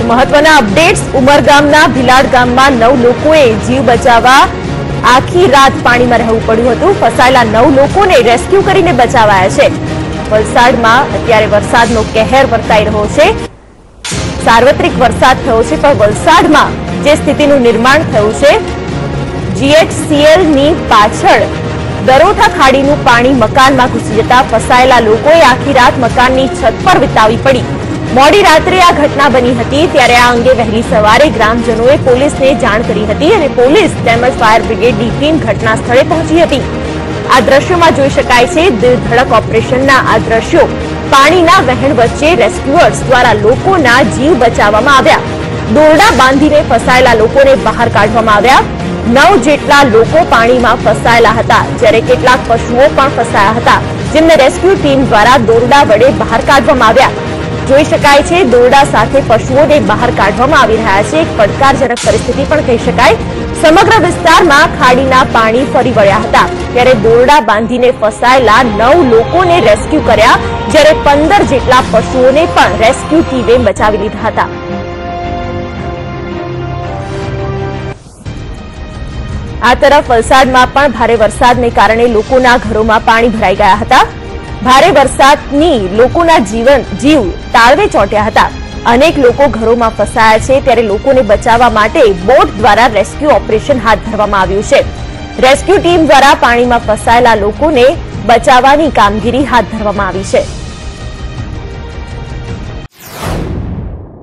મહત્વના અપડેટ્સ ઉમરગામના ભીલાડ ગામમાં 9 લોકોએ જીવ બચાવવા આખી રાત પાણીમાં રહેવું પડ્યું હતું। ફસાયેલા 9 લોકોને રેસ્ક્યુ કરીને બચાવાયા છે। વલસાડમાં અત્યારે વરસાદનો કહેર વર્તાઈ રહ્યો છે। સાર્વત્રિક વરસાદ થયો છે પણ વલસાડમાં જે સ્થિતિનું નિર્માણ થયું છે GHCL ની પાછળ દરોઠા ખાડીનું પાણી મકાનમાં ઘૂસી જતા ફસાયેલા લોકોએ આખી રાત મકાનની છત પર વિતાવી પડી। મોડી રાત્રે આ ઘટના બની હતી ત્યારે આ અંગે વહેલી સવારે ગ્રામજનોએ પોલીસને જાણ કરી હતી અને પોલીસ તેમજ ફાયર બ્રિગેડની ટીમ ઘટના સ્થળે પહોંચી હતી। આ દ્રશ્યોમાં જોઈ શકાય છે દિલધડક ઓપરેશનના આ દ્રશ્યો। પાણીના વહેણ વચ્ચે રેસ્ક્યુઅર્સ દ્વારા લોકોના જીવ બચાવવામાં આવ્યા। દોરડા બાંધીને ફસાયેલા લોકોને બહાર કાઢવામાં આવ્યા। 9 જેટલા લોકો પાણીમાં ફસાયેલા હતા જ્યારે કેટલાક પશુઓ પણ ફસાયા હતા જેમને રેસ્ક્યુ ટીમ દ્વારા દોરડા વડે બહાર કાઢવામાં આવ્યા। જોઈ શકાય છે દોરડા સાથે પશુઓને બહાર કાઢવામાં આવી રહ્યા છે। એક પડકારજનક પરિસ્થિતિ પણ કહી શકાય। સમગ્ર વિસ્તારમાં ખાડીના પાણી ફરી વળ્યા હતા ત્યારે દોરડા બાંધીને ફસાયેલા 9 લોકોને રેસ્ક્યુ કર્યા જ્યારે 15 જેટલા પશુઓને પણ રેસ્ક્યુ ટીમે બચાવી લીધા હતા। આ તરફ વલસાડમાં પણ ભારે વરસાદને કારણે લોકોના ઘરોમાં પાણી ભરાઈ ગયા હતા। ભારે વરસાદની લોકોના જીવ તાળવે ચોંટ્યા હતા। અનેક લોકો ઘરોમાં ફસાયા છે ત્યારે લોકોને બચાવવા માટે બોટ દ્વારા રેસ્ક્યુ ઓપરેશન હાથ ધરવામાં આવ્યું છે। રેસ્ક્યુ ટીમ દ્વારા પાણીમાં ફસાયેલા લોકોને બચાવવાની કામગીરી હાથ ધરવામાં આવી છે।